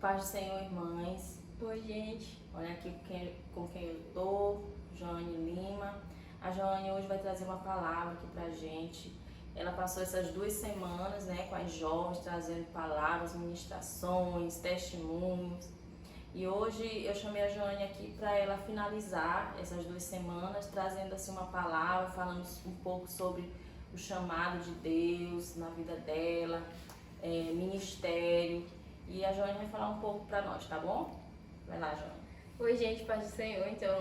Paz do Senhor, irmãs. Oi, gente. Olha aqui com quem eu tô, Joane Lima. A Joane hoje vai trazer uma palavra aqui pra gente. Ela passou essas 2 semanas, né, com as jovens, trazendo palavras, ministrações, testemunhos. E hoje eu chamei a Joane aqui para ela finalizar essas 2 semanas, trazendo assim uma palavra, falando um pouco sobre o chamado de Deus na vida dela, ministério. E a Joane vai falar um pouco para nós, tá bom? Vai lá, Joane. Oi, gente, paz do Senhor. Então,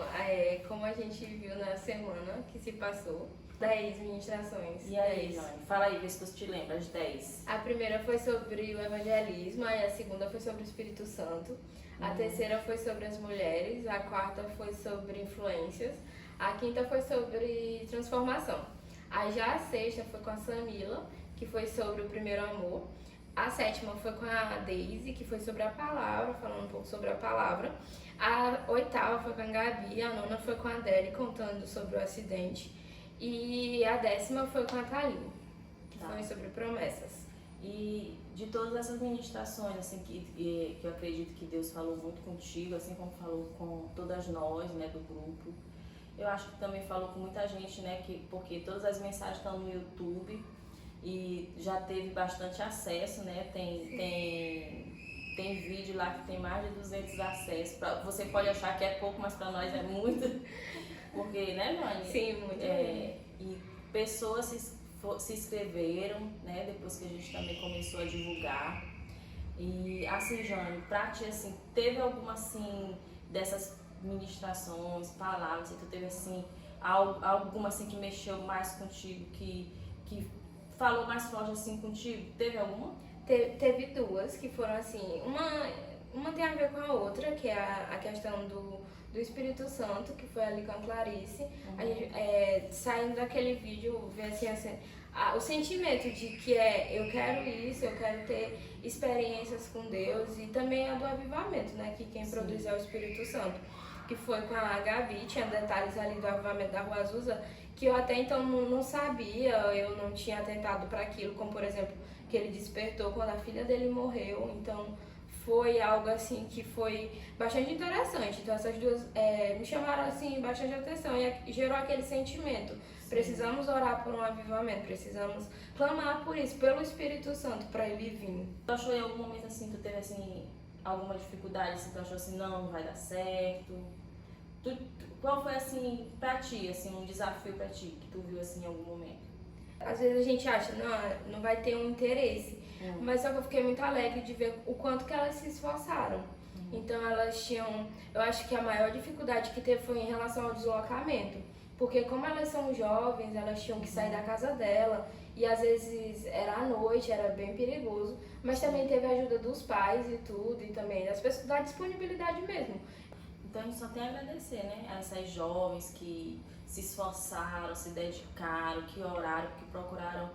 como a gente viu na semana que se passou, 10 ministrações. E aí, 10. Joane? Fala aí, vê se tu te lembra, as 10. A primeira foi sobre o evangelismo, aí a segunda foi sobre o Espírito Santo, a terceira foi sobre as mulheres, a quarta foi sobre influências, a quinta foi sobre transformação. Aí já a sexta foi com a Samila, que foi sobre o primeiro amor. A sétima foi com a Daisy, que foi sobre a palavra, falando um pouco sobre a palavra. A oitava foi com a Gabi, a nona foi com a Adele, contando sobre o acidente. E a 10ª foi com a Thaline, que foi sobre promessas. E de todas essas ministrações, assim, que eu acredito que Deus falou muito contigo, assim como falou com todas nós, né, do grupo. Eu acho que também falou com muita gente, né, porque todas as mensagens estão no YouTube e já teve bastante acesso, né, tem vídeo lá que tem mais de 200 acessos. Você pode achar que é pouco, mas para nós é muito, porque, né, Joane? Sim, muito. E pessoas se inscreveram, né, depois que a gente também começou a divulgar. E assim, Joane, pra ti, assim, teve alguma, assim, dessas ministrações, palavras, que tu teve, assim, alguma, assim, que mexeu mais contigo, que falou mais forte, assim, contigo? Teve alguma? Teve duas que foram assim, uma tem a ver com a outra, que é a questão do Espírito Santo, que foi ali com a Clarice. A gente, saindo daquele vídeo, ver assim, o sentimento de que eu quero isso, eu quero ter experiências com Deus, e também a do avivamento, né, que quem produz é o Espírito Santo, que foi com a Gabi. Tinha detalhes ali do avivamento da Rua Azusa que eu até então não sabia, eu não tinha atentado para aquilo, como por exemplo, que ele despertou quando a filha dele morreu. Então foi algo assim que foi bastante interessante. Então essas duas me chamaram assim bastante atenção e gerou aquele sentimento. Precisamos orar por um avivamento, precisamos clamar por isso, pelo Espírito Santo, para ele vir. Tu achou em algum momento, assim, tu teve, assim, alguma dificuldade, assim, tu achou assim, não vai dar certo? Qual foi, assim, pra ti, assim, um desafio pra ti, que tu viu, assim, em algum momento? Às vezes a gente acha, não vai ter um interesse, mas só que eu fiquei muito alegre de ver o quanto que elas se esforçaram. Então elas tinham, eu acho que a maior dificuldade que teve foi em relação ao deslocamento, porque como elas são jovens, elas tinham que sair da casa dela, e às vezes era à noite, era bem perigoso, mas também teve a ajuda dos pais e tudo, e também das pessoas, da disponibilidade mesmo. Então a gente só tem a agradecer, né, a essas jovens que se esforçaram, se dedicaram, que oraram, que procuraram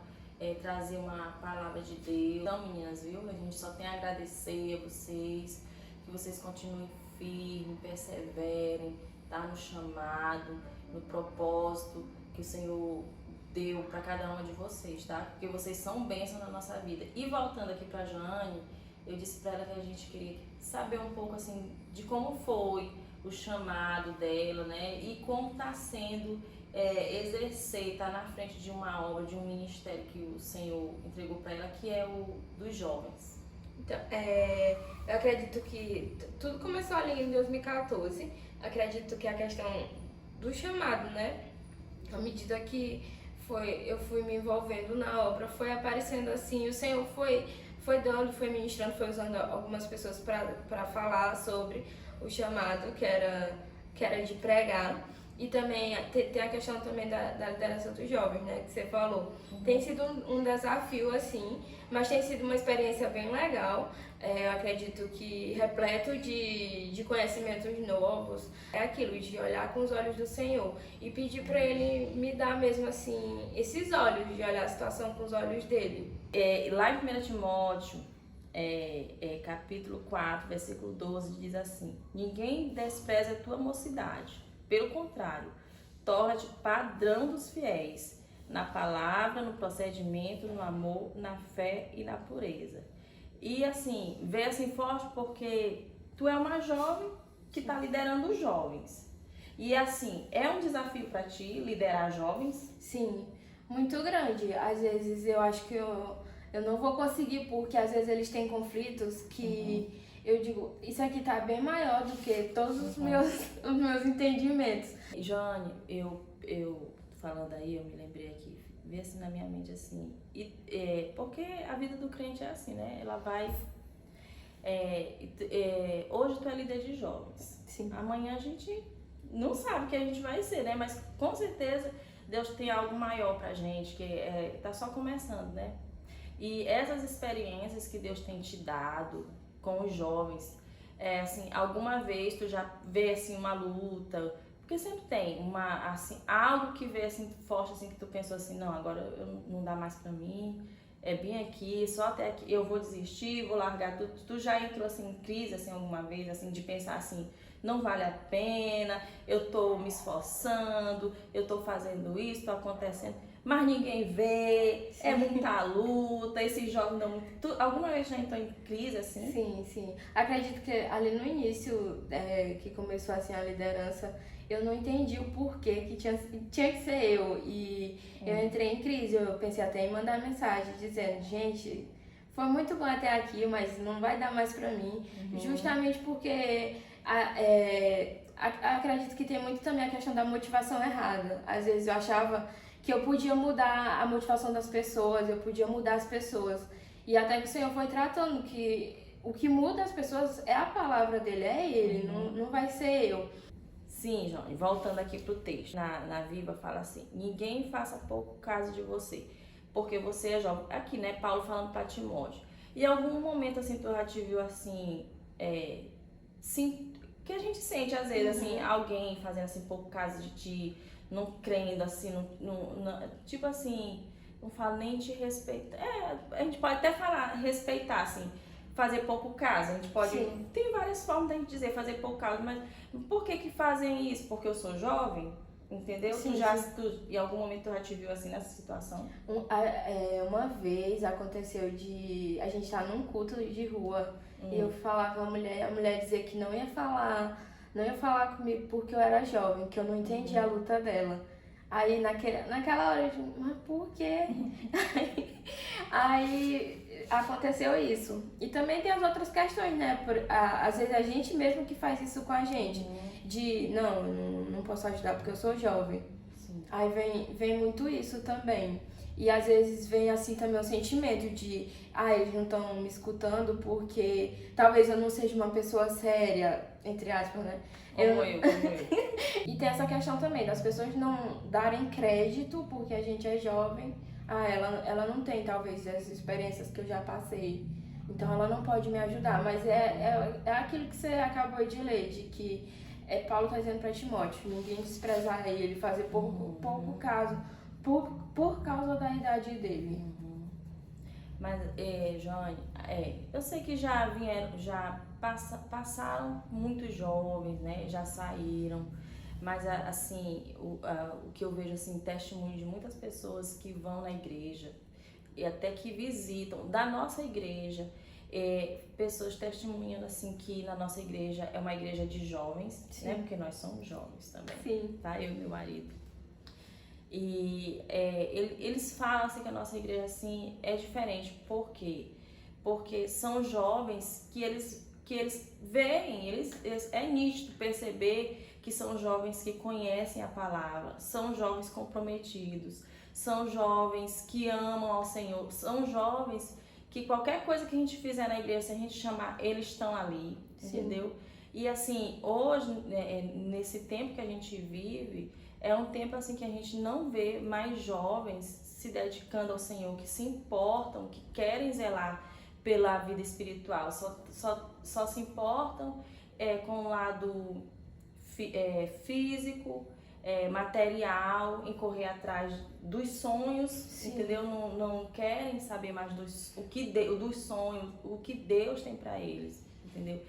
trazer uma palavra de Deus. Então, meninas, viu? A gente só tem a agradecer a vocês, que vocês continuem firmes, perseverem, tá? No chamado, no propósito que o Senhor deu para cada uma de vocês, tá? Porque vocês são bênçãos na nossa vida. E voltando aqui para Joane, eu disse para ela que a gente queria saber um pouco, assim, de como foi o chamado dela, né? E como está sendo exercer, estar na frente de uma obra, de um ministério que o Senhor entregou para ela, que é o dos jovens. Então, eu acredito que tudo começou ali em 2014. Acredito que a questão do chamado, né? À medida que eu fui me envolvendo na obra, foi aparecendo assim, o Senhor foi dando, foi ministrando, foi usando algumas pessoas para falar sobre o chamado, que era de pregar. E também tem a questão também da liderança dos jovens, né, que você falou. Tem sido um desafio, assim, mas tem sido uma experiência bem legal. Eu acredito que repleto de conhecimentos novos. É aquilo, de olhar com os olhos do Senhor e pedir para Ele me dar mesmo, assim, esses olhos, de olhar a situação com os olhos dele. Lá em 1 Timóteo, capítulo 4, versículo 12, diz assim: ninguém despreza a tua mocidade. Pelo contrário, torna-te padrão dos fiéis, na palavra, no procedimento, no amor, na fé e na pureza. E assim, vê assim forte porque tu é uma jovem que está liderando os jovens. E assim, é um desafio para ti liderar jovens? Sim, muito grande. Às vezes eu acho que eu não vou conseguir, porque às vezes eles têm conflitos que eu digo, isso aqui tá bem maior do que todos os meus entendimentos. Joane, eu falando aí, eu me lembrei aqui, veio assim na minha mente assim, porque a vida do crente é assim, né? Ela vai. Hoje tu é líder de jovens. Sim. Amanhã a gente não sabe o que a gente vai ser, né? Mas com certeza Deus tem algo maior pra gente, que tá só começando, né? E essas experiências que Deus tem te dado com os jovens, assim, alguma vez tu já vê assim uma luta, porque sempre tem assim, algo que vê assim forte assim que tu pensou assim, não, agora não dá mais pra mim, é bem aqui, só até aqui, eu vou desistir, vou largar tudo. Tu já entrou assim em crise assim alguma vez, assim, de pensar assim, não vale a pena, eu tô me esforçando, eu tô fazendo isso, tô acontecendo, mas ninguém vê, é muita luta, esses jovens não... Tu alguma vez já entrou em crise assim? Sim. Acredito que ali no início, que começou assim a liderança, eu não entendi o porquê que tinha que ser eu. E eu entrei em crise, eu pensei até em mandar mensagem dizendo, gente, foi muito bom até aqui, mas não vai dar mais pra mim. Justamente porque acredito que tem muito também a questão da motivação errada. Às vezes eu achava que eu podia mudar a motivação das pessoas, eu podia mudar as pessoas. E até que o Senhor foi tratando que o que muda as pessoas é a palavra dele, é ele, não vai ser eu. Sim, João, e voltando aqui pro texto, na Viva fala assim, ninguém faça pouco caso de você, porque você é jovem. Aqui, né, Paulo falando pra Timóteo. E em algum momento, assim, tu já te viu, assim, sim, que a gente sente, às vezes, assim, alguém fazendo, assim, pouco caso de ti, não crendo, assim, tipo assim, não falo nem te respeitar. A gente pode até falar, respeitar, assim, fazer pouco caso. A gente pode. Sim. Tem várias formas da gente dizer fazer pouco caso, mas por que fazem isso? Porque eu sou jovem? Entendeu? Sim, em algum momento tu já te viu assim nessa situação? Uma vez aconteceu de a gente estar num culto de rua e eu falar com a mulher dizer que não ia falar comigo porque eu era jovem, que eu não entendia a luta dela. Aí naquela hora eu disse, mas por quê? Aí aconteceu isso. E também tem as outras questões, né? Às vezes a gente mesmo que faz isso com a gente. De, não posso ajudar porque eu sou jovem. Sim. Aí vem muito isso também. E às vezes vem assim também o sentimento de, eles não estão me escutando porque talvez eu não seja uma pessoa séria, entre aspas, né? Como eu. E tem essa questão também das pessoas não darem crédito porque a gente é jovem. Ela não tem talvez as experiências que eu já passei. Então ela não pode me ajudar. Mas é aquilo que você acabou de ler, de que Paulo está dizendo para Timóteo, ninguém desprezar ele, fazer pouco caso por causa da idade dele. Mas, Joane, eu sei que já passaram muitos jovens, né? Já saíram. Mas, assim, o que eu vejo, assim, testemunho de muitas pessoas que vão na igreja e até que visitam da nossa igreja, pessoas testemunhando, assim, que na nossa igreja é uma igreja de jovens, Sim. né? Porque nós somos jovens também. Sim. Tá? Eu e meu marido. E eles falam assim que a nossa igreja assim é diferente. Por quê? Porque são jovens que eles veem, é nítido perceber que são jovens que conhecem a palavra, são jovens comprometidos, são jovens que amam ao Senhor, são jovens que qualquer coisa que a gente fizer na igreja, se a gente chamar, eles estão ali, Sim. entendeu? E assim, hoje, nesse tempo que a gente vive, é um tempo assim que a gente não vê mais jovens se dedicando ao Senhor, que se importam, que querem zelar pela vida espiritual, só se importam com o lado físico, material, em correr atrás dos sonhos. Sim. Entendeu? Não querem saber mais dos sonhos, o que Deus tem para eles, entendeu?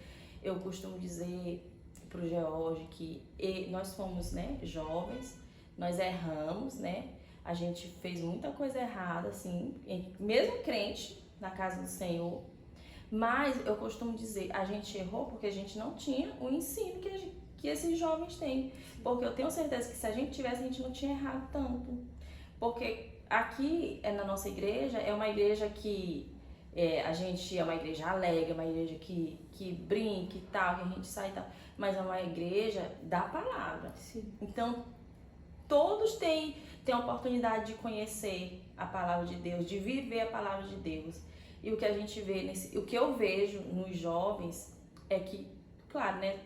Eu costumo dizer pro George que nós fomos, né, jovens, nós erramos, né, a gente fez muita coisa errada, assim, mesmo crente na casa do Senhor, Mas eu costumo dizer, a gente errou porque a gente não tinha o ensino que esses jovens têm. Porque eu tenho certeza que se a gente tivesse, a gente não tinha errado tanto. Porque aqui na nossa igreja, é uma igreja que a gente é uma igreja alegre, é uma igreja que brinca e tal, que a gente sai e tal. Mas é uma igreja da palavra. Sim. Então, todos têm a oportunidade de conhecer a palavra de Deus, de viver a palavra de Deus. E o que a gente vê, o que eu vejo nos jovens é que, claro, né?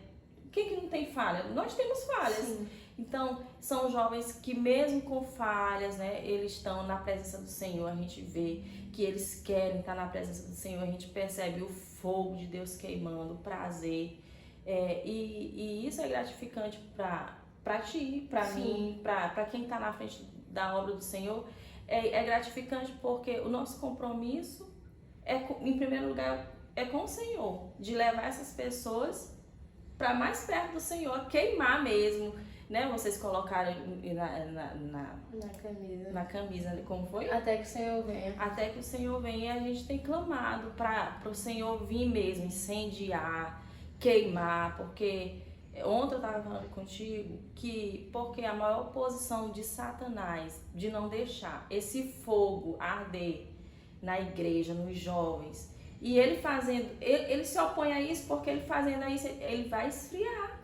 Quem que não tem falha? Nós temos falhas. Sim. Então, são jovens que mesmo com falhas, né? Eles estão na presença do Senhor. A gente vê que eles querem estar na presença do Senhor. A gente percebe o fogo de Deus queimando, o prazer. E isso é gratificante para ti, para mim, para quem está na frente da obra do Senhor. É gratificante porque o nosso compromisso em primeiro lugar, é com o Senhor, de levar essas pessoas para mais perto do Senhor, queimar mesmo, né? Vocês colocaram na camisa, como foi? Até que o Senhor venha. Até que o Senhor venha, e a gente tem clamado para o Senhor vir mesmo, incendiar, queimar, porque ontem eu estava falando contigo porque a maior oposição de Satanás, de não deixar esse fogo arder na igreja, nos jovens, e ele se opõe a isso porque ele fazendo isso, ele vai esfriar,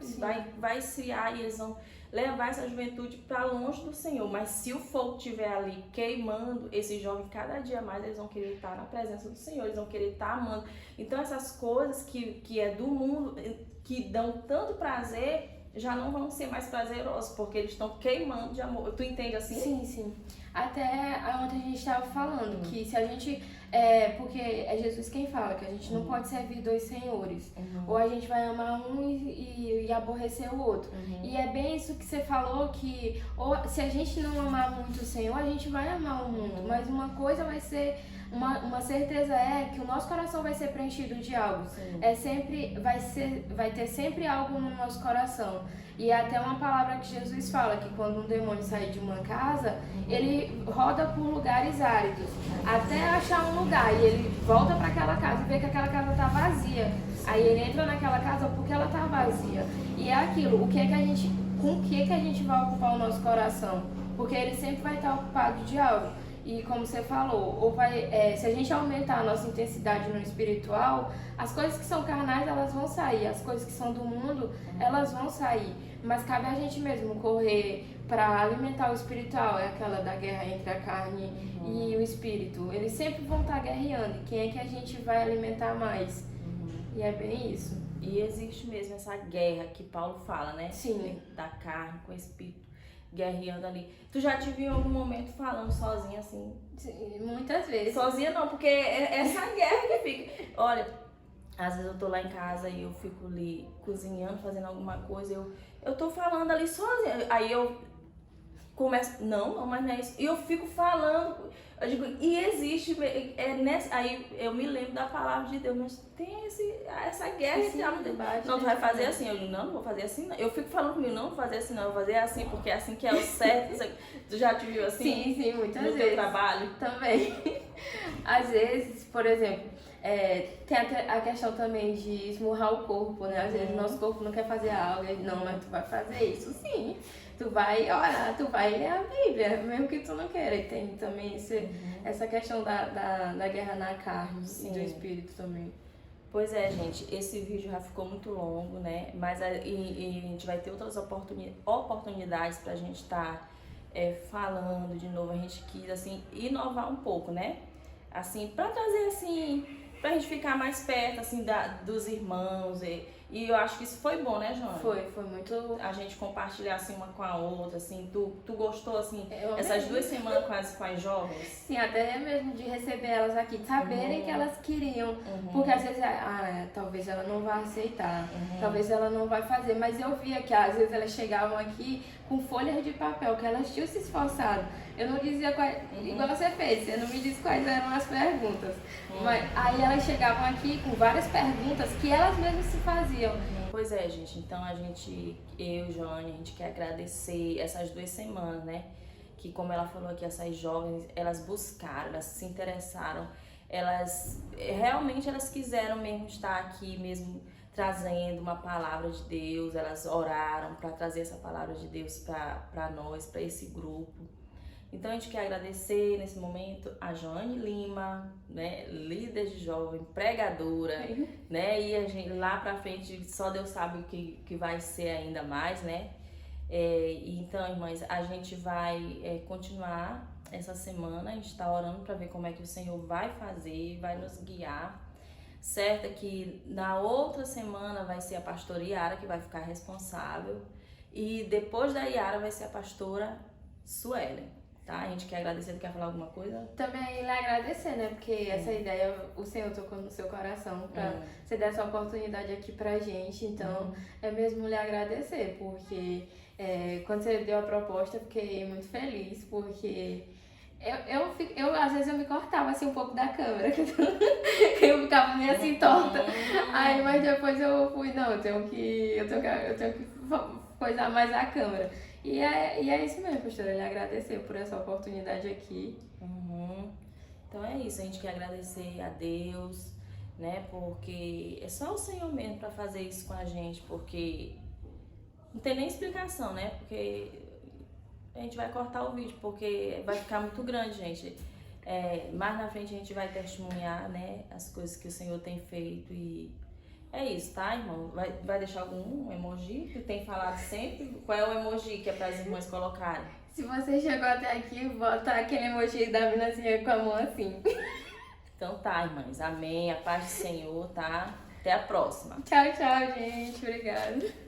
vai esfriar, e eles vão levar essa juventude para longe do Senhor. Mas se o fogo estiver ali queimando, esses jovens, cada dia mais eles vão querer estar na presença do Senhor, eles vão querer estar amando. Então essas coisas que é do mundo, que dão tanto prazer, já não vão ser mais prazerosos, porque eles estão queimando de amor. Tu entende assim? Sim, sim. Até ontem a gente estava falando que se a gente... porque é Jesus quem fala que a gente não pode servir dois senhores. Ou a gente vai amar um e aborrecer o outro. E é bem isso que você falou, que ou, se a gente não amar muito o Senhor, a gente vai amar o mundo. Mas uma coisa vai ser... Uma certeza é que o nosso coração vai ser preenchido de algo. Vai ter sempre algo no nosso coração. E é até uma palavra que Jesus fala, que quando um demônio sai de uma casa, ele roda por lugares áridos, até achar um lugar, e ele volta para aquela casa e vê que aquela casa está vazia. Aí ele entra naquela casa porque ela está vazia. E é aquilo, com o que é que a gente vai ocupar o nosso coração? Porque ele sempre vai estar ocupado de algo. E como você falou, se a gente aumentar a nossa intensidade no espiritual, as coisas que são carnais, elas vão sair, as coisas que são do mundo, elas vão sair. Mas cabe a gente mesmo correr para alimentar o espiritual, é aquela da guerra entre a carne e o espírito. Eles sempre vão estar guerreando, e quem é que a gente vai alimentar mais? E é bem isso. E existe mesmo essa guerra que Paulo fala, né? Sim. Da carne com o espírito, guerreando ali. Tu já te viu em algum momento falando sozinha assim? Sim, muitas vezes. Sozinha não, porque é essa guerra que fica. Olha, às vezes eu tô lá em casa e eu fico ali cozinhando, fazendo alguma coisa, eu tô falando ali sozinha. Aí eu começo, não, mas não é isso. E eu fico falando, eu digo, e existe, aí eu me lembro da palavra de Deus, mas tem essa guerra entre alma e Deus. Não, tu vai fazer assim. Eu digo, não vou fazer assim não. Eu fico falando comigo, não vou fazer assim não, eu vou fazer assim, porque é assim que é o certo. Tu já te viu assim? Sim, muitas vezes. No teu trabalho? Também. Às vezes, por exemplo, tem a questão também de esmurrar o corpo, né? Às vezes nosso corpo não quer fazer algo, não, mas tu vai fazer isso sim. Tu vai orar, tu vai ler a Bíblia, mesmo que tu não queira. E tem também essa questão da guerra na carne e do espírito também. Pois é, gente, esse vídeo já ficou muito longo, né? Mas a gente vai ter outras oportunidades pra gente estar falando de novo. A gente quis, assim, inovar um pouco, né? Assim, pra trazer, assim, pra gente ficar mais perto, assim, dos irmãos. E eu acho que isso foi bom, né, Joana? Foi muito... A gente compartilhar, assim, uma com a outra, assim. Tu gostou, assim, essas 2 semanas com as jovens? Sim, até mesmo de receber elas aqui, saberem que elas queriam. Porque às vezes, talvez ela não vá aceitar, talvez ela não vai fazer. Mas eu via que às vezes elas chegavam aqui com folhas de papel, que elas tinham se esforçado. Eu não dizia igual você fez, você não me disse quais eram as perguntas. Mas aí elas chegavam aqui com várias perguntas que elas mesmas se faziam. Pois é, gente, então eu, Joane, a gente quer agradecer essas 2 semanas, né? Que como ela falou aqui, essas jovens, elas buscaram, elas se interessaram realmente elas quiseram mesmo estar aqui, mesmo trazendo uma palavra de Deus, elas oraram para trazer essa palavra de Deus para nós, para esse grupo. Então a gente quer agradecer nesse momento a Joane Lima, né, líder de jovem, pregadora, né, e a gente, lá pra frente só Deus sabe o que vai ser ainda mais, né. Então, irmãs, a gente vai continuar essa semana, a gente está orando para ver como é que o Senhor vai fazer, vai nos guiar. Certo é que na outra semana vai ser a pastora Yara que vai ficar responsável, e depois da Yara vai ser a pastora Suelen. Tá? A gente quer agradecer, quer falar alguma coisa? Também lhe agradecer, né? Porque essa ideia o Senhor tocou no seu coração pra você dar essa oportunidade aqui pra gente. Então, é mesmo lhe agradecer, porque quando você deu a proposta, eu fiquei muito feliz, porque eu às vezes eu me cortava assim um pouco da câmera, eu ficava meio assim torta. Aí, mas depois eu fui, não, eu tenho que coisar mais a câmera. E é isso mesmo, pastora, ele agradecer por essa oportunidade aqui. Então é isso, a gente quer agradecer a Deus, né, porque é só o Senhor mesmo para fazer isso com a gente, porque não tem nem explicação, né, porque a gente vai cortar o vídeo, porque vai ficar muito grande, gente. Mais na frente a gente vai testemunhar, né, as coisas que o Senhor tem feito e... É isso, tá, irmão? Vai deixar algum emoji que tem falado sempre? Qual é o emoji que é para as irmãs colocarem? Se você chegou até aqui, bota aquele emoji da minazinha com a mão assim. Então tá, irmãs. Amém. A paz do Senhor, tá? Até a próxima. Tchau, tchau, gente. Obrigada.